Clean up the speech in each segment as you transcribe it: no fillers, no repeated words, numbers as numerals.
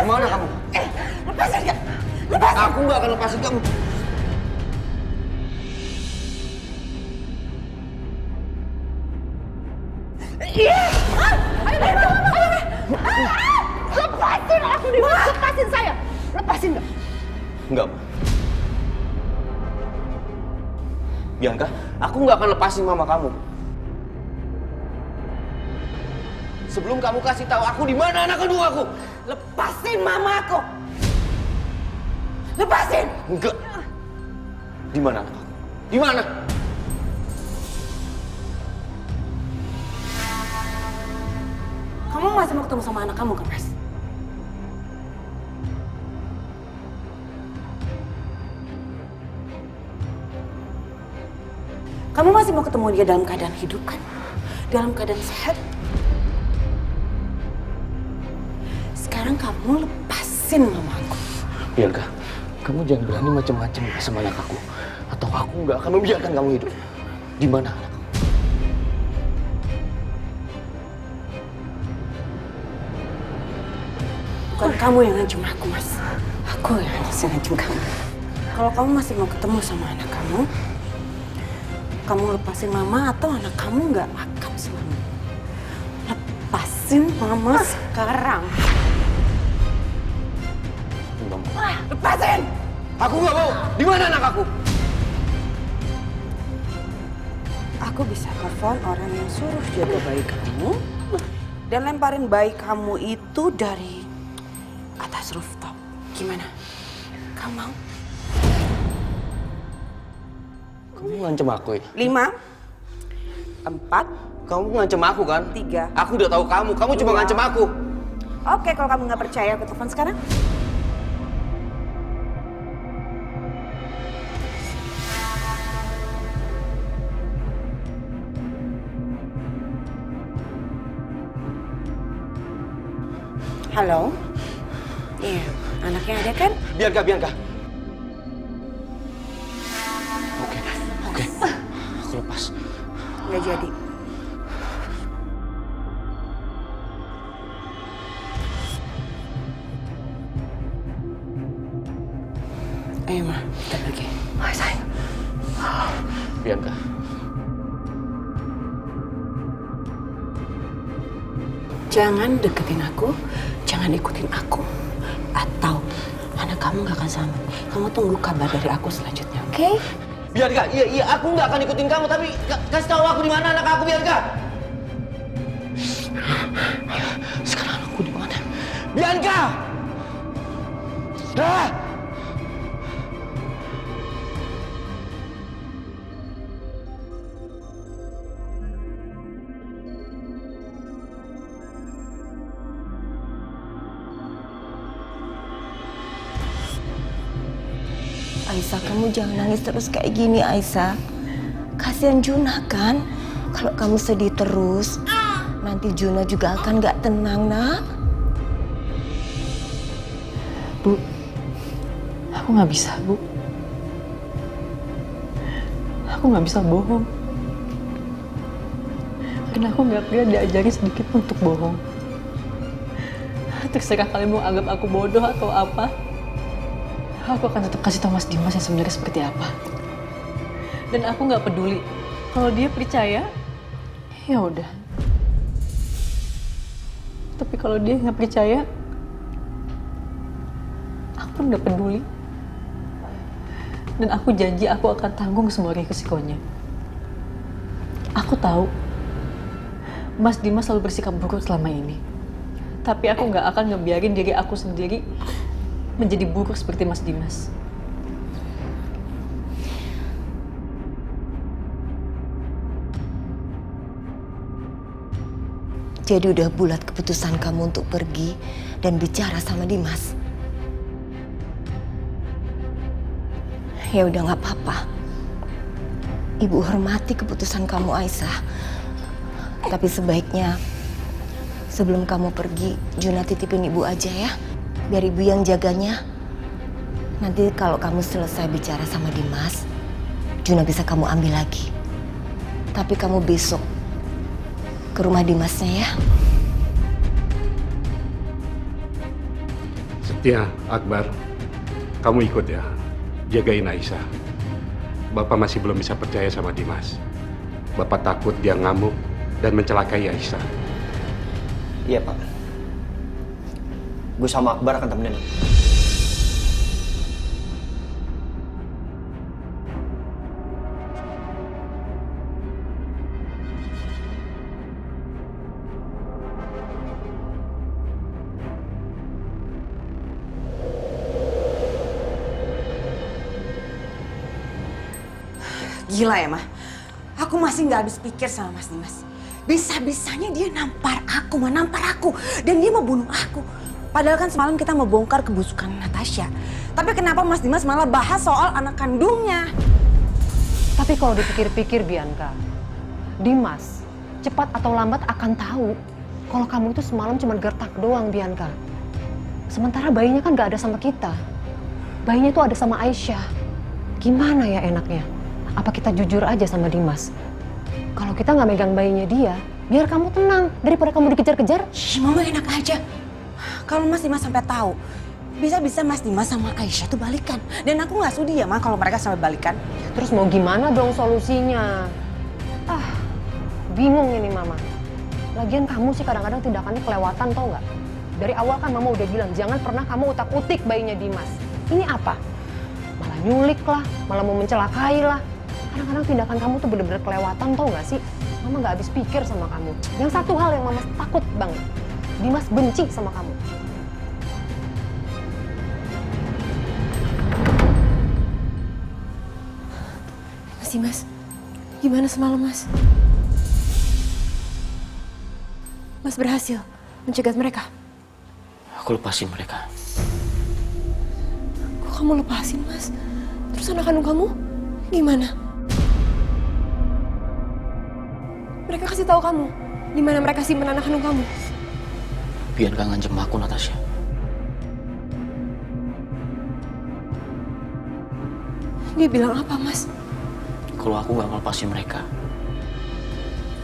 Kemana kamu? Lepasin gak? Lepasin! Aku nggak akan lepasin kamu. Iya! Ayo! Lepasin aku nih! Lepasin saya! Lepasin gak? Enggak, Ma. Bianca, aku nggak akan lepasin mama kamu. Sebelum kamu kasih tahu aku di mana anak kandung aku. Lepasin mama aku! Lepasin! Enggak. Di mana anak aku? Di mana? Kamu masih mau ketemu sama anak kamu kan, Mas? Kamu masih mau ketemu dia dalam keadaan hidup kan? Dalam keadaan sehat? Sekarang kamu lepasin mamaku. Bianca, kamu jangan berani macam-macam sama anak aku. Atau aku nggak akan membiarkan kamu hidup. Di mana anak aku? Bukan kamu yang ngancam aku, Mas. Aku yang ngancam kamu. Kalau kamu masih mau ketemu sama anak kamu lepasin mama atau anak kamu nggak akan selamat. Lepasin mama sekarang. Enggak mau. Lepasin! Aku nggak mau. Di mana anak aku? Aku bisa telepon orang yang suruh jaga bayi kamu dan lemparin bayi kamu itu dari atas rooftop. Gimana? Kamu mau? Kamu ngancem aku ya? 5, 4, Kamu ngancem aku kan? 3. Aku udah tahu kamu. Kamu cuma ngancem aku. Oke, kalau kamu nggak percaya, aku telepon sekarang. Halo? Iya, anaknya ada kan? Bianca. Oke. Aku lepas. Nggak jadi. Ayo, Ma, kita pergi. Ayo, sayang. Bianca. Jangan deketin aku, jangan ikutin aku. Atau anak kamu nggak akan selamat. Kamu tunggu kabar dari aku selanjutnya, oke? Bianca, iya, aku nggak akan ikutin kamu, tapi kasih tahu aku di mana anak aku, Bianca. Sekarang anakku di mana? Bianca! Ah! Aisyah, kamu jangan nangis terus kayak gini, Aisyah. Kasihan Juna kan? Kalau kamu sedih terus, nanti Juna juga akan gak tenang, nak. Bu, aku nggak bisa, Bu. Aku nggak bisa bohong. Karena aku nggak pernah diajari sedikit pun untuk bohong. Terserah kalian mau anggap aku bodoh atau apa. Aku akan tetap kasih tahu Mas Dimas yang sebenarnya seperti apa. Dan aku nggak peduli. Kalau dia percaya, ya udah. Tapi kalau dia nggak percaya, aku pun nggak peduli. Dan aku janji aku akan tanggung semua resikonya. Aku tahu Mas Dimas selalu bersikap buruk selama ini. Tapi aku nggak akan ngebiarin diri aku sendiri menjadi buruk seperti Mas Dimas. Jadi udah bulat keputusan kamu untuk pergi dan bicara sama Dimas. Ya udah, nggak apa-apa. Ibu hormati keputusan kamu, Aisyah. Tapi sebaiknya sebelum kamu pergi, Juna titipin ibu aja ya. Biar ibu yang jaganya. Nanti kalau kamu selesai bicara sama Dimas, Juna bisa kamu ambil lagi. Tapi kamu besok ke rumah Dimasnya ya. Ya, Akbar, kamu ikut ya, jagain Aisyah. Bapak masih belum bisa percaya sama Dimas. Bapak takut dia ngamuk dan mencelakai Aisyah. Iya, Pak. Gue sama Akbar akan temenin. Gila ya, Mah. Aku masih nggak habis pikir sama Mas Dimas. Bisa-bisanya dia nampar aku, dan dia mau bunuh aku. Padahal kan semalam kita mau bongkar kebusukan Natasha. Tapi kenapa Mas Dimas malah bahas soal anak kandungnya? Tapi kalau dipikir-pikir Bianca, Dimas cepat atau lambat akan tahu kalau kamu itu semalam cuma gertak doang, Bianca. Sementara bayinya kan gak ada sama kita. Bayinya itu ada sama Aisyah. Gimana ya enaknya? Apa kita jujur aja sama Dimas? Kalau kita nggak megang bayinya dia, biar kamu tenang daripada kamu dikejar-kejar. Mama enak aja. Kalau Mas Dimas sampai tahu, bisa-bisa Mas Dimas sama Aisyah tuh balikan. Dan aku nggak sudi ya, Ma, kalau mereka sampai balikan. Terus mau gimana dong solusinya? Bingung ini Mama. Lagian kamu sih kadang-kadang tindakannya kelewatan, tau nggak? Dari awal kan Mama udah bilang, jangan pernah kamu utak-utik bayinya Dimas. Ini apa? Malah nyulik lah, malah mau mencelakai lah. Kadang-kadang tindakan kamu tuh bener-bener kelewatan, tau gak sih? Mama gak habis pikir sama kamu. Yang satu hal yang Mama takut banget, Dimas benci sama kamu. Mas Dimas, gimana semalam Mas? Mas berhasil mencegat mereka? Aku lepasin mereka. Kok kamu lepasin Mas? Terus anak kandung kamu gimana? Mereka kasih tahu kamu di mana mereka simpen anak kandung kamu? Bianca ngancam aku, Natasha. Dia bilang apa, Mas? Kalau aku nggak ngelepasin mereka,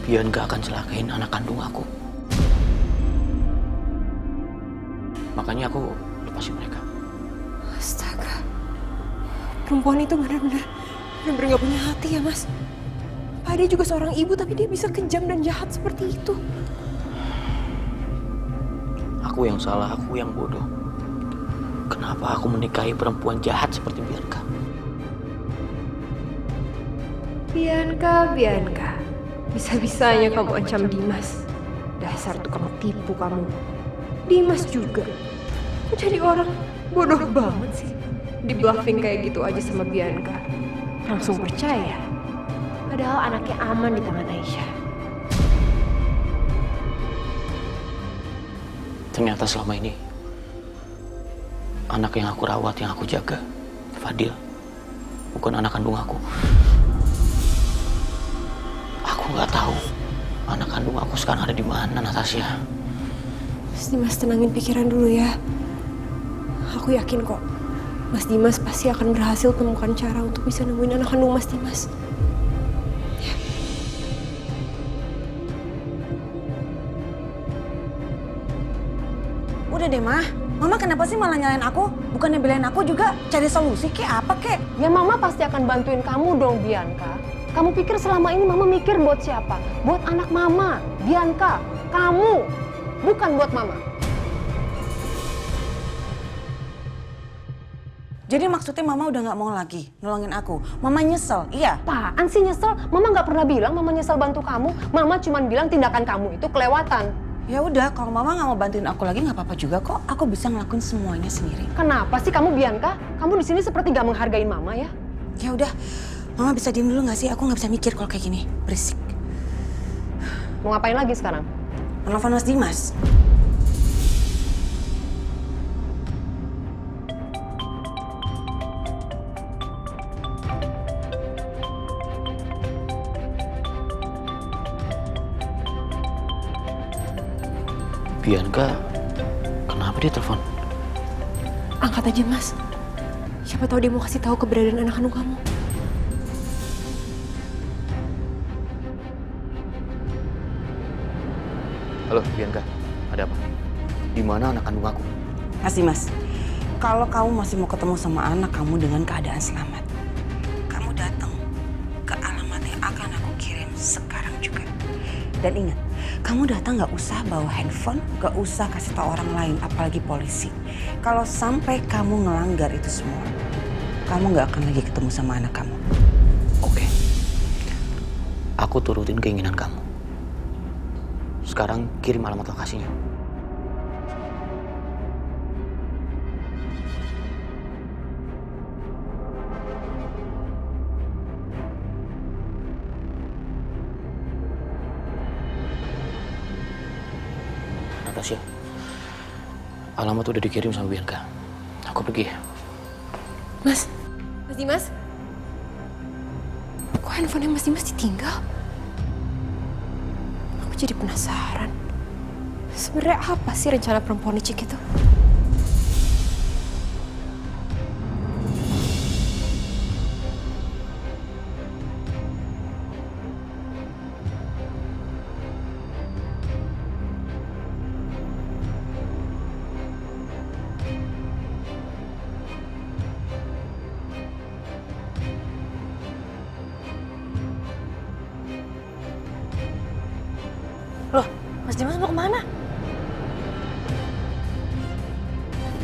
Bianca akan celakain anak kandung aku. Makanya aku lepasin mereka. Astaga. Perempuan itu benar-benar nggak punya hati ya, Mas. Dia juga seorang ibu, tapi dia bisa kejam dan jahat seperti itu. Aku yang salah, aku yang bodoh. Kenapa aku menikahi perempuan jahat seperti Bianca? Bianca. Bisa-bisanya kamu ancam Dimas. Dasar tukang tipu kamu. Dimas juga. Jadi orang bodoh banget sih. Di bluffing kayak gitu aja sama Bianca. Langsung percaya. Padahal anaknya aman di tangan Aisyah. Ternyata selama ini anak yang aku rawat, yang aku jaga, Fadil, bukan anak kandung aku. Aku nggak tahu anak kandung aku sekarang ada di mana, Natasha. Mas Dimas tenangin pikiran dulu ya. Aku yakin kok Mas Dimas pasti akan berhasil temukan cara untuk bisa nemuin anak kandung Mas Dimas. Udah deh, Mah. Mama kenapa sih malah nyalain aku? Bukannya belain aku juga cari solusi kek apa kek? Ya Mama pasti akan bantuin kamu dong, Bianca. Kamu pikir selama ini Mama mikir buat siapa? Buat anak Mama, Bianca. Kamu, bukan buat Mama. Jadi maksudnya Mama udah nggak mau lagi nolongin aku? Mama nyesel, iya? Apaan sih nyesel? Mama nggak pernah bilang Mama nyesel bantu kamu. Mama cuma bilang tindakan kamu itu kelewatan. Ya udah, kalau Mama nggak mau bantuin aku lagi nggak apa-apa juga kok. Aku bisa ngelakuin semuanya sendiri. Kenapa sih kamu, Bianca? Kamu di sini seperti gak menghargai Mama ya? Ya udah, Mama bisa diem dulu nggak sih? Aku nggak bisa mikir kalau kayak gini, berisik. Mau ngapain lagi sekarang? Telepon Mas Dimas. Bianca, kenapa dia telepon? Angkat aja, Mas. Siapa tahu dia mau kasih tahu keberadaan anak kandung kamu. Halo, Bianca. Ada apa? Di mana anak kandung aku? Mas Dimas, kalau kamu masih mau ketemu sama anak kamu dengan keadaan selamat, kamu datang ke alamat yang akan aku kirim sekarang juga. Dan ingat, kamu datang gak usah bawa handphone, gak usah kasih tahu orang lain, apalagi polisi. Kalau sampai kamu ngelanggar itu semua, kamu gak akan lagi ketemu sama anak kamu. Oke. Aku turutin keinginan kamu. Sekarang kirim alamat lokasinya. Natasha, alamat udah dikirim sama Bianca. Aku pergi ya. Mas Dimas? Kok handphonenya Mas Dimas ditinggal? Aku jadi penasaran. Sebenarnya apa sih rencana perempuan licik itu? Loh, Mas Dimas mau kemana?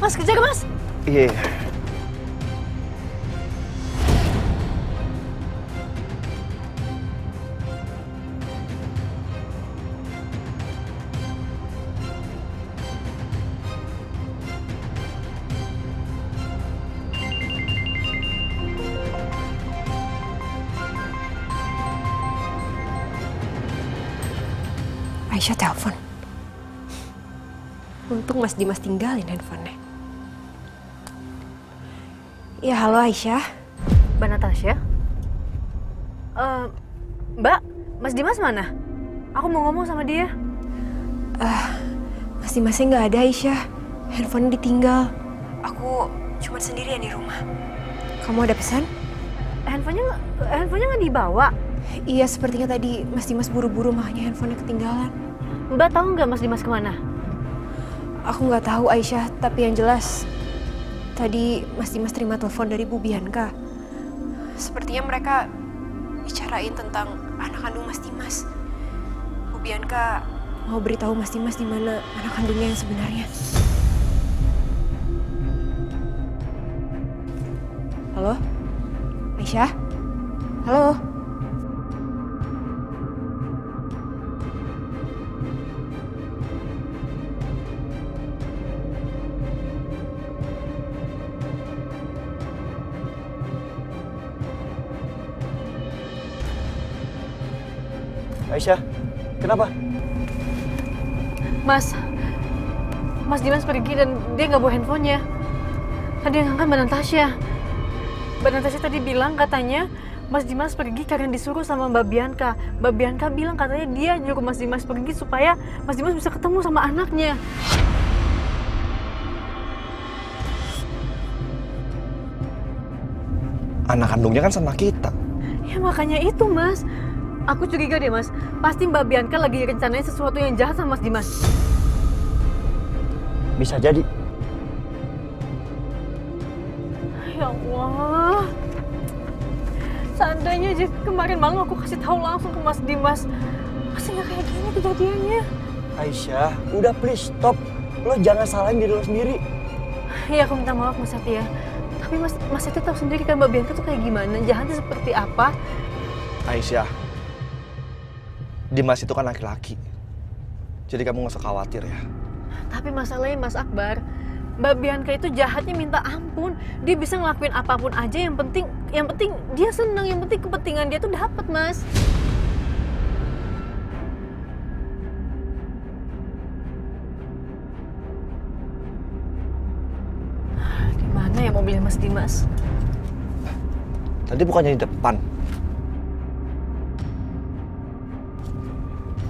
Mas, kejar Mas! Iya. Aisyah telepon. Untung Mas Dimas tinggalin handphonenya. Ya, halo Aisyah. Mbak Natasha? Mbak, Mas Dimas mana? Aku mau ngomong sama dia. Mas Dimasnya nggak ada, Aisyah. Handphonenya ditinggal. Aku cuma sendirian di rumah. Kamu ada pesan? Handphonenya nggak dibawa. Iya, sepertinya tadi Mas Dimas buru-buru makanya handphonenya ketinggalan. Mbak tahu nggak Mas Dimas kemana? Aku nggak tahu, Aisyah. Tapi yang jelas, tadi Mas Dimas terima telepon dari Bu Bianca. Sepertinya mereka bicarain tentang anak kandung Mas Dimas. Bu Bianca mau beritahu Mas Dimas di mana anak kandungnya yang sebenarnya. Halo? Aisyah? Halo? Aisyah, kenapa? Mas Dimas pergi dan dia nggak bawa handphonenya. Tadi yang angkat Mbak Natasha. Mbak Natasha tadi bilang katanya Mas Dimas pergi karena disuruh sama Mbak Bianca. Mbak Bianca bilang katanya dia nyuruh Mas Dimas pergi supaya Mas Dimas bisa ketemu sama anaknya. Anak kandungnya kan sama kita. Ya makanya itu Mas. Aku curiga deh Mas. Pasti Mbak Bianca lagi rencanain sesuatu yang jahat sama Mas Dimas. Bisa jadi. Ya Allah. Seandainya aja kemarin malam aku kasih tahu langsung ke Mas Dimas. Pasti nggak kayak gini kejadiannya. Aisyah, udah please stop. Lo jangan salahin diri lo sendiri. Iya aku minta maaf Mas Satya. Tapi Mas Satya tahu sendiri kan Mbak Bianca tuh kayak gimana, jahatnya seperti apa. Aisyah, Dimas itu kan laki-laki. Jadi kamu gak usah khawatir ya. Tapi masalahnya Mas Akbar, Mbak Bianca itu jahatnya minta ampun. Dia bisa ngelakuin apapun aja, yang penting dia senang, yang penting kepentingan dia tuh dapat, Mas. Di mana ya mobilnya Mas Dimas? Tadi bukannya di depan.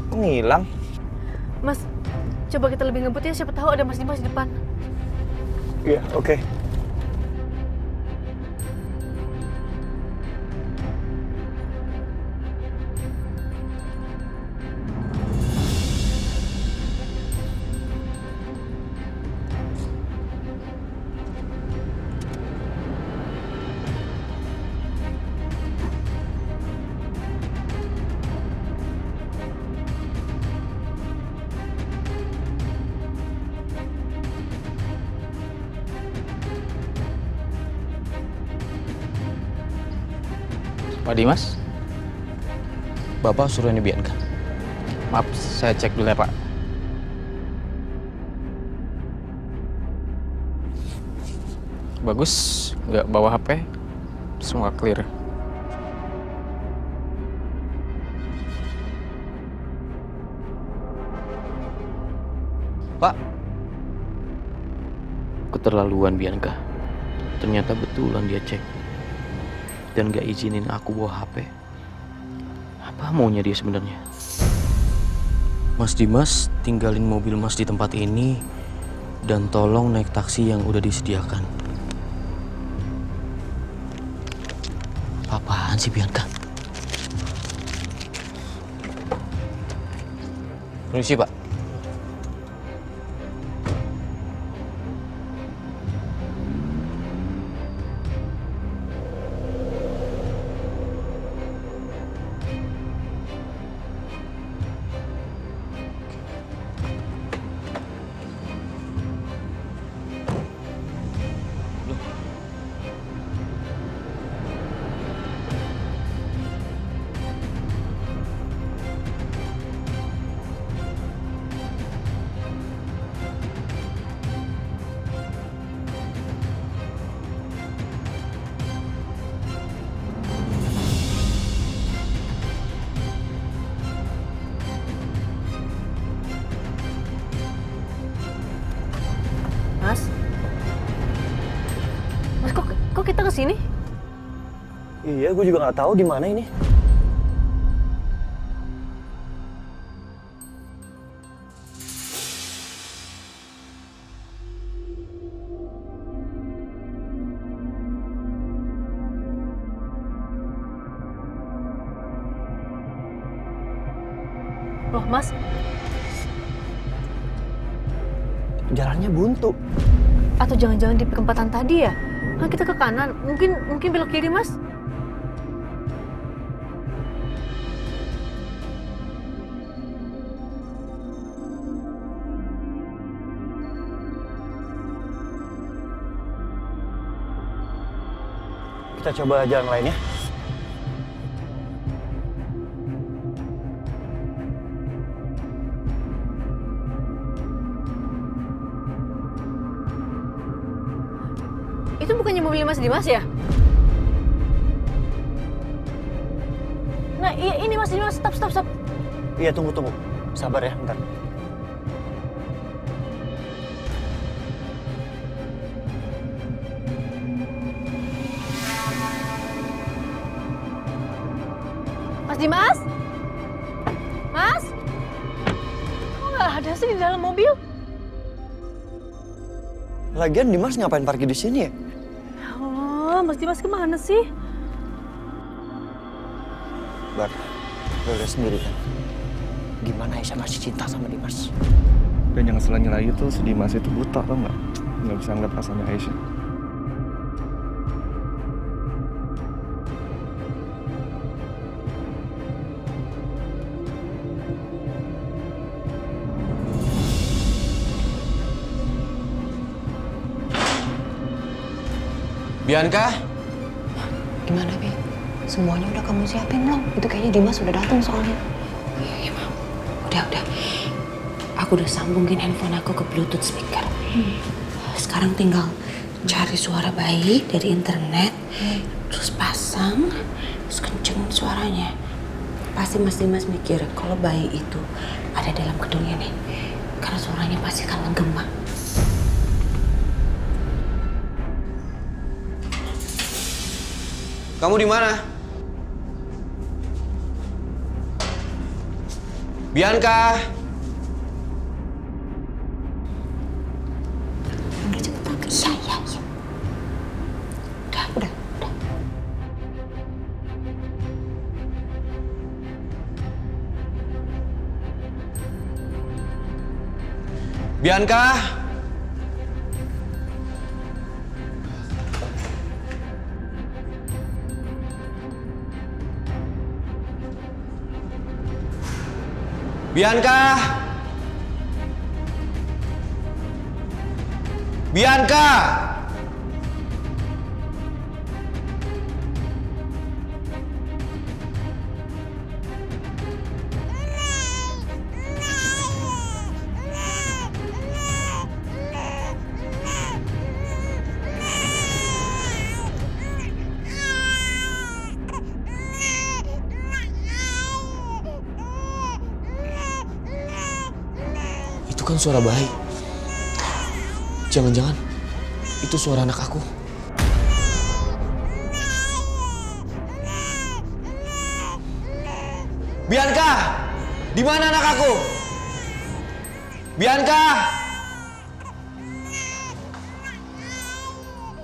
Kok ngilang? Mas, coba kita lebih ngebut ya, siapa tahu ada Mas Dimas di depan. Iya, oke. Pak Dimas? Bapak suruh ini Bianca. Maaf, saya cek dulu ya, Pak. Bagus, nggak bawa HP. Semua clear. Pak. Keterlaluan Bianca. Ternyata betulan dia cek. Dan gak izinin aku bawa HP. Apa maunya dia sebenarnya? Mas Dimas, tinggalin mobil Mas di tempat ini. Dan tolong naik taksi yang udah disediakan. Apaan sih Bianca? Permisi Pak. Mas? Mas, kok kita kesini? Iya, gue juga nggak tahu di mana ini. Loh, Mas? Jalannya buntu. Atau jangan-jangan di perempatan tadi ya? Kan kita ke kanan, mungkin belok kiri, Mas. Kita coba jalan lain ya. Itu bukannya mobil Mas Dimas ya? Nah, iya ini Mas Dimas, stop. Iya, tunggu. Sabar ya, bentar. Mas Dimas? Mas? Kok nggak ada sih di dalam mobil? Lagian Dimas ngapain parkir di sini ya? Oh, Mas Dimas kemana sih? Bar, lo lihat sendiri kan. Gimana Aisyah masih cinta sama Dimas. Dan yang ngeselnya lagi tuh si Dimas itu buta, tau nggak? Nggak bisa ngeliat rasanya Aisyah. Bianca? Gimana, Bi? Semuanya udah kamu siapin belum? Itu kayaknya Dimas udah datang soalnya. Iya, Mam. Udah. Aku udah sambungin handphone aku ke Bluetooth speaker. Sekarang tinggal cari suara bayi dari internet, terus pasang, terus kencengin suaranya. Pasti Mas Dimas mikir kalau bayi itu ada dalam gedung ini. Karena suaranya pasti akan menggema. Kamu di mana? Bianca? Udah cepet. Iya. Udah. Bianca? Bianca? Bianca? kan suara bayi. Jangan-jangan itu suara anak aku. Bianca! Di mana anak aku? Bianca!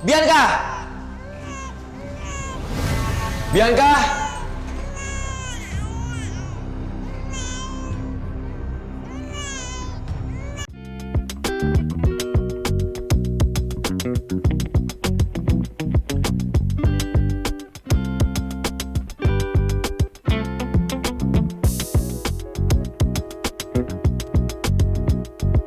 Bianca! Bianca!